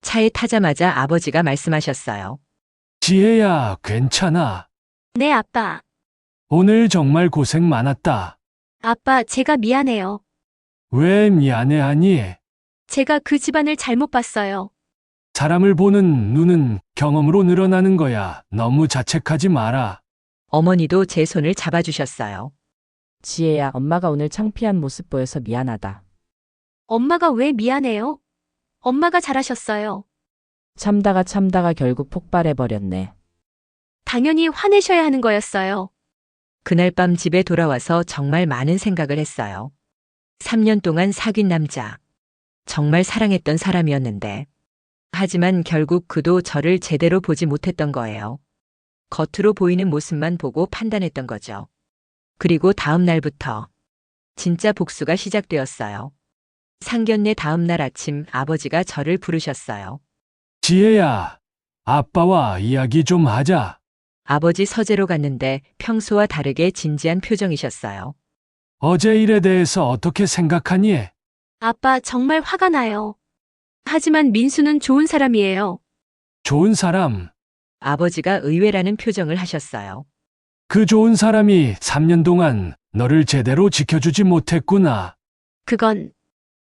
차에 타자마자 아버지가 말씀하셨어요. 지혜야, 괜찮아. 네, 아빠. 오늘 정말 고생 많았다. 아빠, 제가 미안해요. 왜 미안해하니? 제가 그 집안을 잘못 봤어요. 사람을 보는 눈은 경험으로 늘어나는 거야. 너무 자책하지 마라. 어머니도 제 손을 잡아주셨어요. 지혜야, 엄마가 오늘 창피한 모습 보여서 미안하다. 엄마가 왜 미안해요? 엄마가 잘하셨어요. 참다가 결국 폭발해버렸네. 당연히 화내셔야 하는 거였어요. 그날 밤 집에 돌아와서 정말 많은 생각을 했어요. 3년 동안 사귄 남자. 정말 사랑했던 사람이었는데. 하지만 결국 그도 저를 제대로 보지 못했던 거예요. 겉으로 보이는 모습만 보고 판단했던 거죠. 그리고 다음 날부터 진짜 복수가 시작되었어요. 상견례 다음 날 아침 아버지가 저를 부르셨어요. 지혜야, 아빠와 이야기 좀 하자. 아버지 서재로 갔는데 평소와 다르게 진지한 표정이셨어요. 어제 일에 대해서 어떻게 생각하니? 아빠, 정말 화가 나요. 하지만 민수는 좋은 사람이에요. 좋은 사람. 아버지가 의외라는 표정을 하셨어요. 그 좋은 사람이 3년 동안 너를 제대로 지켜주지 못했구나. 그건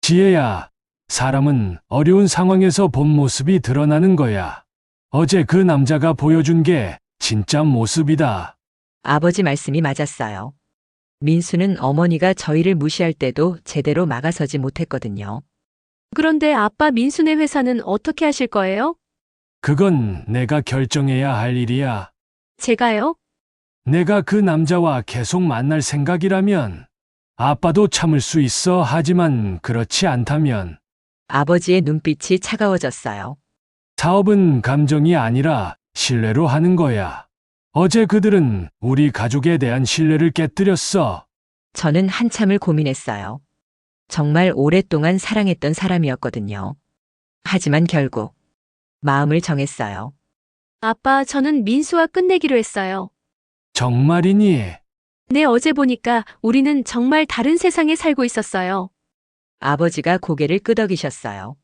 지혜야, 사람은 어려운 상황에서 본 모습이 드러나는 거야. 어제 그 남자가 보여준 게 진짜 모습이다. 아버지 말씀이 맞았어요. 민수는 어머니가 저희를 무시할 때도 제대로 막아서지 못했거든요. 그런데 아빠, 민수네 회사는 어떻게 하실 거예요? 그건 내가 결정해야 할 일이야. 제가요? 내가 그 남자와 계속 만날 생각이라면 아빠도 참을 수 있어. 하지만 그렇지 않다면 아버지의 눈빛이 차가워졌어요. 사업은 감정이 아니라 신뢰로 하는 거야. 어제 그들은 우리 가족에 대한 신뢰를 깨뜨렸어. 저는 한참을 고민했어요. 정말 오랫동안 사랑했던 사람이었거든요. 하지만 결국 마음을 정했어요. 아빠, 저는 민수와 끝내기로 했어요. 정말이니? 네, 어제 보니까 우리는 정말 다른 세상에 살고 있었어요. 아버지가 고개를 끄덕이셨어요.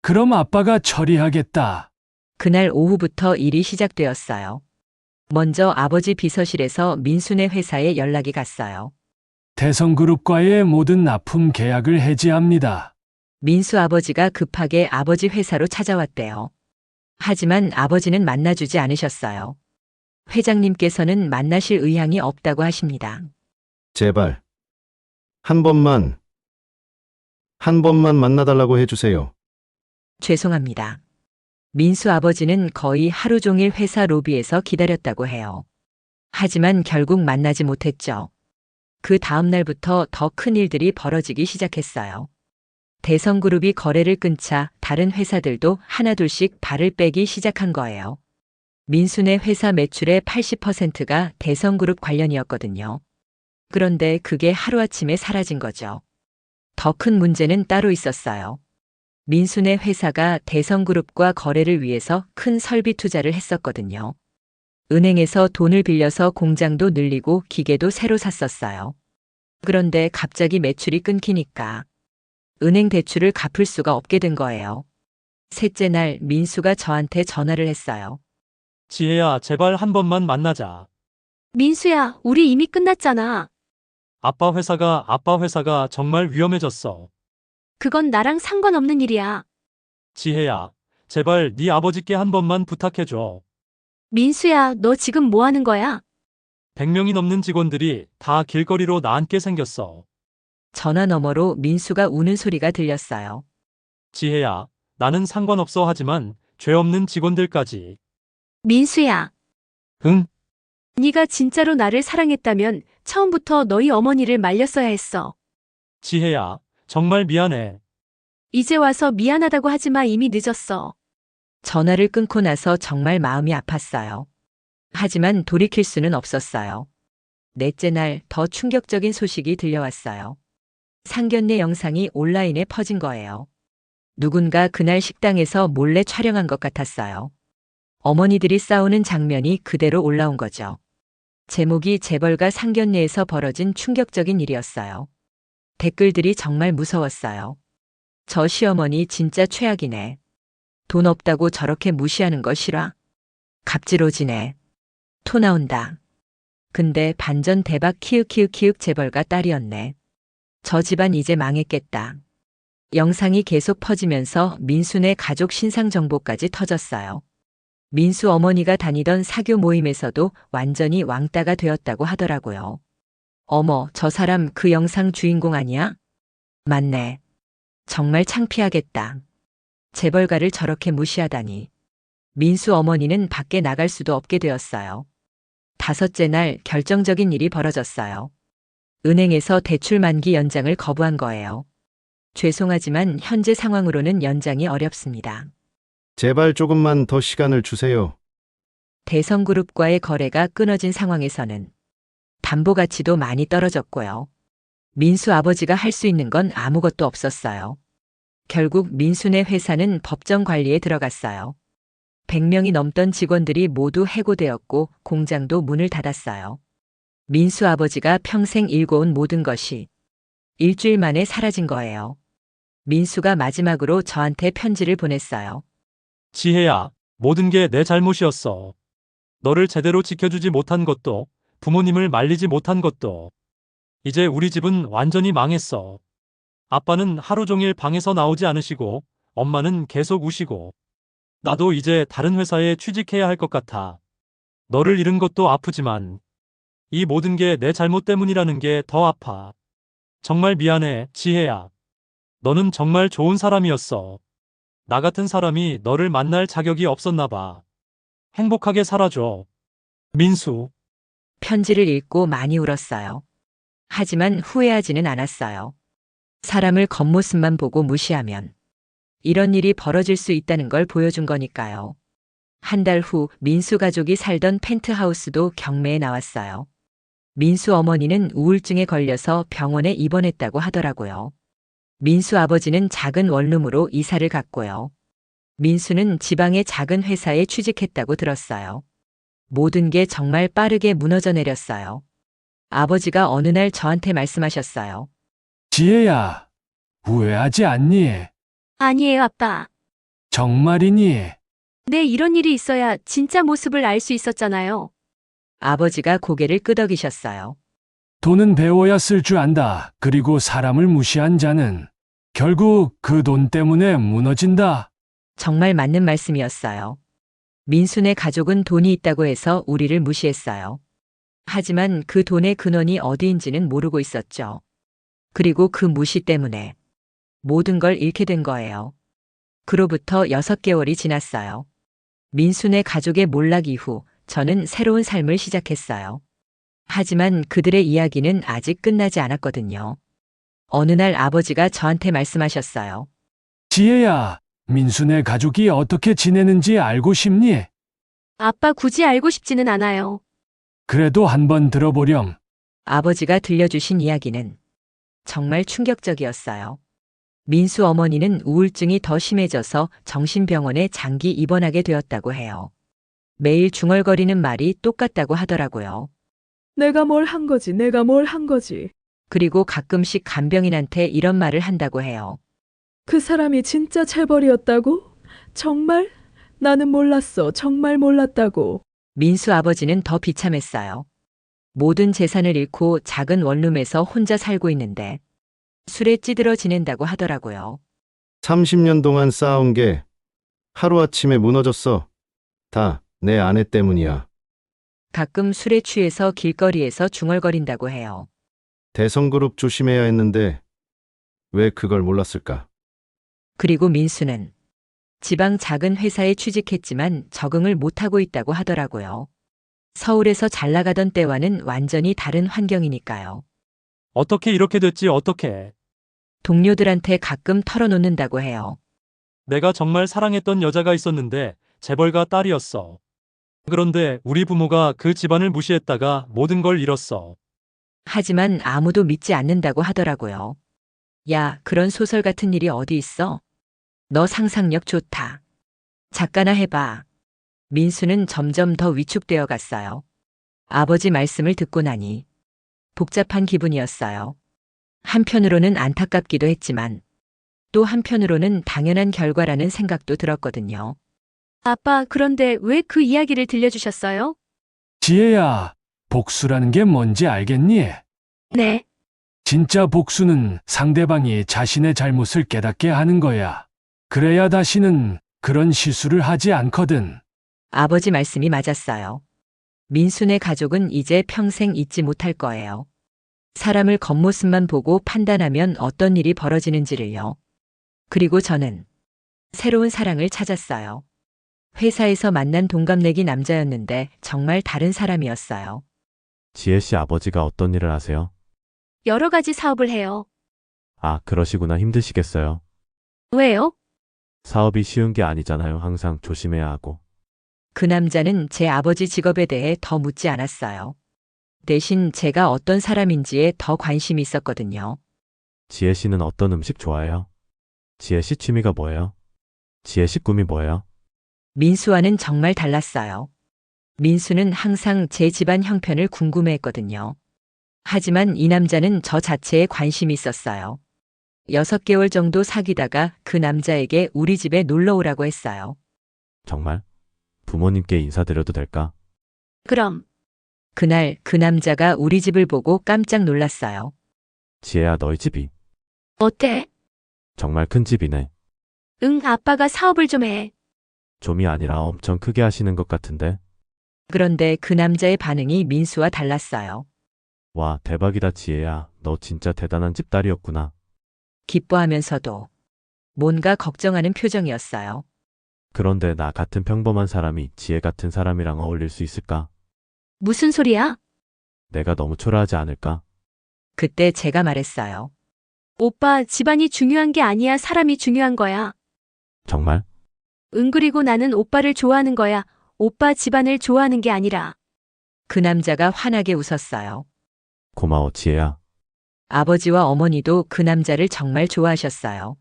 그럼 아빠가 처리하겠다. 그날 오후부터 일이 시작되었어요. 먼저 아버지 비서실에서 민수네 회사에 연락이 갔어요. 대성그룹과의 모든 납품 계약을 해지합니다. 민수 아버지가 급하게 아버지 회사로 찾아왔대요. 하지만 아버지는 만나주지 않으셨어요. 회장님께서는 만나실 의향이 없다고 하십니다. 제발. 한 번만 만나달라고 해주세요. 죄송합니다. 민수 아버지는 거의 하루 종일 회사 로비에서 기다렸다고 해요. 하지만 결국 만나지 못했죠. 그 다음 날부터 더 큰 일들이 벌어지기 시작했어요. 대성그룹이 거래를 끊자 다른 회사들도 하나둘씩 발을 빼기 시작한 거예요. 민수네 회사 매출의 80%가 대성그룹 관련이었거든요. 그런데 그게 하루아침에 사라진 거죠. 더 큰 문제는 따로 있었어요. 민수네 회사가 대성그룹과 거래를 위해서 큰 설비 투자를 했었거든요. 은행에서 돈을 빌려서 공장도 늘리고 기계도 새로 샀었어요. 그런데 갑자기 매출이 끊기니까 은행 대출을 갚을 수가 없게 된 거예요. 셋째 날 민수가 저한테 전화를 했어요. 지혜야, 제발 한 번만 만나자. 민수야, 우리 이미 끝났잖아. 아빠 회사가 정말 위험해졌어. 그건 나랑 상관없는 일이야. 지혜야, 제발 네 아버지께 한 번만 부탁해줘. 민수야, 너 지금 뭐 하는 거야? 100명이 넘는 직원들이 다 길거리로 나앉게 생겼어. 전화 너머로 민수가 우는 소리가 들렸어요. 지혜야, 나는 상관없어 하지만 죄 없는 직원들까지. 민수야, 응? 네가 진짜로 나를 사랑했다면 처음부터 너희 어머니를 말렸어야 했어. 지혜야, 정말 미안해. 이제 와서 미안하다고 하지마. 이미 늦었어. 전화를 끊고 나서 정말 마음이 아팠어요. 하지만 돌이킬 수는 없었어요. 넷째 날 더 충격적인 소식이 들려왔어요. 상견례 영상이 온라인에 퍼진 거예요. 누군가 그날 식당에서 몰래 촬영한 것 같았어요. 어머니들이 싸우는 장면이 그대로 올라온 거죠. 제목이 재벌가 상견례에서 벌어진 충격적인 일이었어요. 댓글들이 정말 무서웠어요. 저 시어머니 진짜 최악이네. 돈 없다고 저렇게 무시하는 거 싫어? 갑질오지네. 토 나온다. 근데 반전 대박 키읔 재벌가 딸이었네. 저 집안 이제 망했겠다. 영상이 계속 퍼지면서 민수네 가족 신상 정보까지 터졌어요. 민수 어머니가 다니던 사교 모임에서도 완전히 왕따가 되었다고 하더라고요. 어머, 저 사람 그 영상 주인공 아니야? 맞네. 정말 창피하겠다. 재벌가를 저렇게 무시하다니. 민수 어머니는 밖에 나갈 수도 없게 되었어요. 다섯째 날 결정적인 일이 벌어졌어요. 은행에서 대출 만기 연장을 거부한 거예요. 죄송하지만 현재 상황으로는 연장이 어렵습니다. 제발 조금만 더 시간을 주세요. 대성그룹과의 거래가 끊어진 상황에서는 담보 가치도 많이 떨어졌고요. 민수 아버지가 할 수 있는 건 아무것도 없었어요. 결국 민수네 회사는 법정 관리에 들어갔어요. 100명이 넘던 직원들이 모두 해고되었고 공장도 문을 닫았어요. 민수 아버지가 평생 일궈온 모든 것이 일주일 만에 사라진 거예요. 민수가 마지막으로 저한테 편지를 보냈어요. 지혜야, 모든 게 내 잘못이었어. 너를 제대로 지켜주지 못한 것도, 부모님을 말리지 못한 것도. 이제 우리 집은 완전히 망했어. 아빠는 하루 종일 방에서 나오지 않으시고, 엄마는 계속 우시고. 나도 이제 다른 회사에 취직해야 할 것 같아. 너를 잃은 것도 아프지만, 이 모든 게 내 잘못 때문이라는 게 더 아파. 정말 미안해, 지혜야. 너는 정말 좋은 사람이었어. 나 같은 사람이 너를 만날 자격이 없었나 봐. 행복하게 살아줘. 민수. 편지를 읽고 많이 울었어요. 하지만 후회하지는 않았어요. 사람을 겉모습만 보고 무시하면 이런 일이 벌어질 수 있다는 걸 보여준 거니까요. 한 달 후 민수 가족이 살던 펜트하우스도 경매에 나왔어요. 민수 어머니는 우울증에 걸려서 병원에 입원했다고 하더라고요. 민수 아버지는 작은 원룸으로 이사를 갔고요. 민수는 지방의 작은 회사에 취직했다고 들었어요. 모든 게 정말 빠르게 무너져 내렸어요. 아버지가 어느 날 저한테 말씀하셨어요. 지혜야, 후회하지 않니? 아니에요, 아빠. 정말이니? 네, 이런 일이 있어야 진짜 모습을 알 수 있었잖아요. 아버지가 고개를 끄덕이셨어요. 돈은 배워야 쓸 줄 안다. 그리고 사람을 무시한 자는 결국 그 돈 때문에 무너진다. 정말 맞는 말씀이었어요. 민수네 가족은 돈이 있다고 해서 우리를 무시했어요. 하지만 그 돈의 근원이 어디인지는 모르고 있었죠. 그리고 그 무시 때문에 모든 걸 잃게 된 거예요. 그로부터 6개월이 지났어요. 민수네 가족의 몰락 이후 저는 새로운 삶을 시작했어요. 하지만 그들의 이야기는 아직 끝나지 않았거든요. 어느 날 아버지가 저한테 말씀하셨어요. 지혜야, 민수네 가족이 어떻게 지내는지 알고 싶니? 아빠 굳이 알고 싶지는 않아요. 그래도 한번 들어보렴. 아버지가 들려주신 이야기는 정말 충격적이었어요. 민수 어머니는 우울증이 더 심해져서 정신병원에 장기 입원하게 되었다고 해요. 매일 중얼거리는 말이 똑같다고 하더라고요. 내가 뭘 한 거지, 내가 뭘 한 거지. 그리고 가끔씩 간병인한테 이런 말을 한다고 해요. 그 사람이 진짜 재벌이었다고? 정말? 나는 몰랐어. 정말 몰랐다고. 민수 아버지는 더 비참했어요. 모든 재산을 잃고 작은 원룸에서 혼자 살고 있는데 술에 찌들어 지낸다고 하더라고요. 30년 동안 쌓아온 게 하루아침에 무너졌어. 다 내 아내 때문이야. 가끔 술에 취해서 길거리에서 중얼거린다고 해요. 대성그룹 조심해야 했는데 왜 그걸 몰랐을까? 그리고 민수는 지방 작은 회사에 취직했지만 적응을 못하고 있다고 하더라고요. 서울에서 잘 나가던 때와는 완전히 다른 환경이니까요. 어떻게 이렇게 됐지, 어떻게. 동료들한테 가끔 털어놓는다고 해요. 내가 정말 사랑했던 여자가 있었는데 재벌가 딸이었어. 그런데 우리 부모가 그 집안을 무시했다가 모든 걸 잃었어. 하지만 아무도 믿지 않는다고 하더라고요. 야, 그런 소설 같은 일이 어디 있어? 너 상상력 좋다. 작가나 해봐. 민수는 점점 더 위축되어 갔어요. 아버지 말씀을 듣고 나니 복잡한 기분이었어요. 한편으로는 안타깝기도 했지만 또 한편으로는 당연한 결과라는 생각도 들었거든요. 아빠, 그런데 왜 그 이야기를 들려주셨어요? 지혜야, 복수라는 게 뭔지 알겠니? 네. 진짜 복수는 상대방이 자신의 잘못을 깨닫게 하는 거야. 그래야 다시는 그런 실수를 하지 않거든. 아버지 말씀이 맞았어요. 민수네 가족은 이제 평생 잊지 못할 거예요. 사람을 겉모습만 보고 판단하면 어떤 일이 벌어지는지를요. 그리고 저는 새로운 사랑을 찾았어요. 회사에서 만난 동갑내기 남자였는데 정말 다른 사람이었어요. 지혜 씨 아버지가 어떤 일을 하세요? 여러 가지 사업을 해요. 아, 그러시구나. 힘드시겠어요. 왜요? 사업이 쉬운 게 아니잖아요. 항상 조심해야 하고. 그 남자는 제 아버지 직업에 대해 더 묻지 않았어요. 대신 제가 어떤 사람인지에 더 관심이 있었거든요. 지혜 씨는 어떤 음식 좋아해요? 지혜 씨 취미가 뭐예요? 지혜 씨 꿈이 뭐예요? 민수와는 정말 달랐어요. 민수는 항상 제 집안 형편을 궁금해했거든요. 하지만 이 남자는 저 자체에 관심이 있었어요. 6개월 정도 사귀다가 그 남자에게 우리 집에 놀러 오라고 했어요. 정말? 부모님께 인사드려도 될까? 그럼. 그날 그 남자가 우리 집을 보고 깜짝 놀랐어요. 지혜야, 너희 집이 어때? 정말 큰 집이네. 응, 아빠가 사업을 좀 해. 좀이 아니라 엄청 크게 하시는 것 같은데. 그런데 그 남자의 반응이 민수와 달랐어요. 와, 대박이다 지혜야. 너 진짜 대단한 집딸이었구나. 기뻐하면서도 뭔가 걱정하는 표정이었어요. 그런데 나 같은 평범한 사람이 지혜 같은 사람이랑 어울릴 수 있을까? 무슨 소리야? 내가 너무 초라하지 않을까? 그때 제가 말했어요. 오빠, 집안이 중요한 게 아니야. 사람이 중요한 거야. 정말? 응, 그리고 나는 오빠를 좋아하는 거야. 오빠 집안을 좋아하는 게 아니라. 그 남자가 환하게 웃었어요. 고마워 지혜야. 아버지와 어머니도 그 남자를 정말 좋아하셨어요.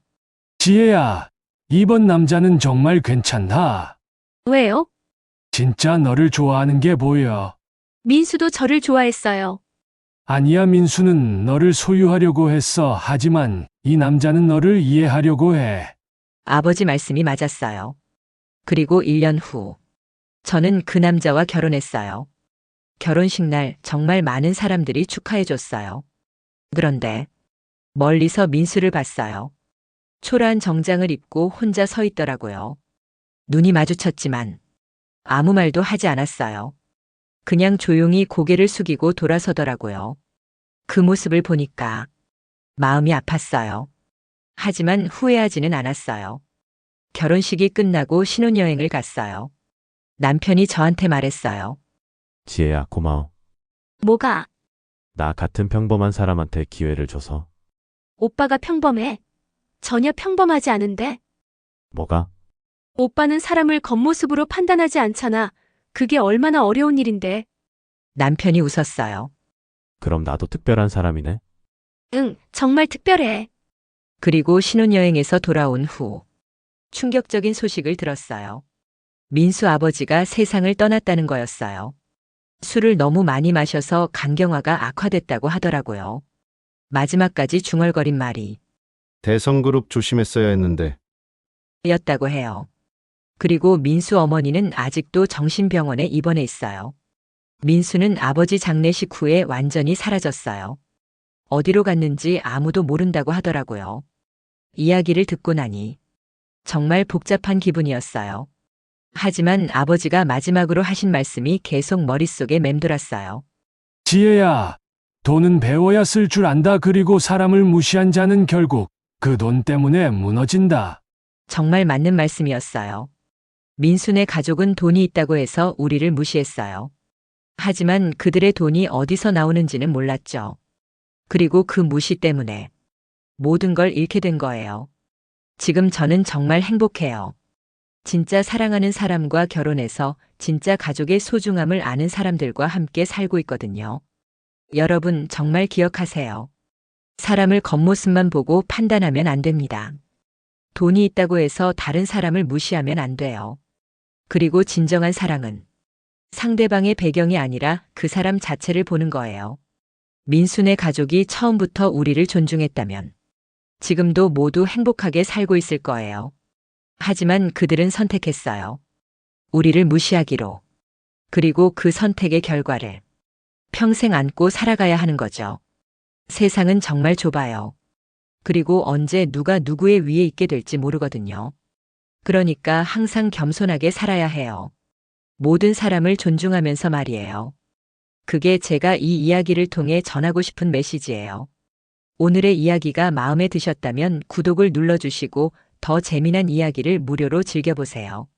지혜야, 이번 남자는 정말 괜찮다. 왜요? 진짜 너를 좋아하는 게 보여. 민수도 저를 좋아했어요. 아니야, 민수는 너를 소유하려고 했어. 하지만 이 남자는 너를 이해하려고 해. 아버지 말씀이 맞았어요. 그리고 1년 후, 저는 그 남자와 결혼했어요. 결혼식 날 정말 많은 사람들이 축하해줬어요. 그런데 멀리서 민수를 봤어요. 초라한 정장을 입고 혼자 서 있더라고요. 눈이 마주쳤지만 아무 말도 하지 않았어요. 그냥 조용히 고개를 숙이고 돌아서더라고요. 그 모습을 보니까 마음이 아팠어요. 하지만 후회하지는 않았어요. 결혼식이 끝나고 신혼여행을 갔어요. 남편이 저한테 말했어요. 지혜야, 고마워. 뭐가? 나 같은 평범한 사람한테 기회를 줘서. 오빠가 평범해. 전혀 평범하지 않은데. 뭐가? 오빠는 사람을 겉모습으로 판단하지 않잖아. 그게 얼마나 어려운 일인데. 남편이 웃었어요. 그럼 나도 특별한 사람이네. 응, 정말 특별해. 그리고 신혼여행에서 돌아온 후 충격적인 소식을 들었어요. 민수 아버지가 세상을 떠났다는 거였어요. 술을 너무 많이 마셔서 간경화가 악화됐다고 하더라고요. 마지막까지 중얼거린 말이 대성그룹 조심했어야 했는데 였다고 해요. 그리고 민수 어머니는 아직도 정신병원에 입원해 있어요. 민수는 아버지 장례식 후에 완전히 사라졌어요. 어디로 갔는지 아무도 모른다고 하더라고요. 이야기를 듣고 나니 정말 복잡한 기분이었어요. 하지만 아버지가 마지막으로 하신 말씀이 계속 머릿속에 맴돌았어요. 지혜야, 돈은 배워야 쓸 줄 안다. 그리고 사람을 무시한 자는 결국 그 돈 때문에 무너진다. 정말 맞는 말씀이었어요. 민수네 가족은 돈이 있다고 해서 우리를 무시했어요. 하지만 그들의 돈이 어디서 나오는지는 몰랐죠. 그리고 그 무시 때문에 모든 걸 잃게 된 거예요. 지금 저는 정말 행복해요. 진짜 사랑하는 사람과 결혼해서 진짜 가족의 소중함을 아는 사람들과 함께 살고 있거든요. 여러분 정말 기억하세요. 사람을 겉모습만 보고 판단하면 안 됩니다. 돈이 있다고 해서 다른 사람을 무시하면 안 돼요. 그리고 진정한 사랑은 상대방의 배경이 아니라 그 사람 자체를 보는 거예요. 민수네 가족이 처음부터 우리를 존중했다면 지금도 모두 행복하게 살고 있을 거예요. 하지만 그들은 선택했어요. 우리를 무시하기로. 그리고 그 선택의 결과를 평생 안고 살아가야 하는 거죠. 세상은 정말 좁아요. 그리고 언제 누가 누구의 위에 있게 될지 모르거든요. 그러니까 항상 겸손하게 살아야 해요. 모든 사람을 존중하면서 말이에요. 그게 제가 이 이야기를 통해 전하고 싶은 메시지예요. 오늘의 이야기가 마음에 드셨다면 구독을 눌러주시고 더 재미난 이야기를 무료로 즐겨보세요.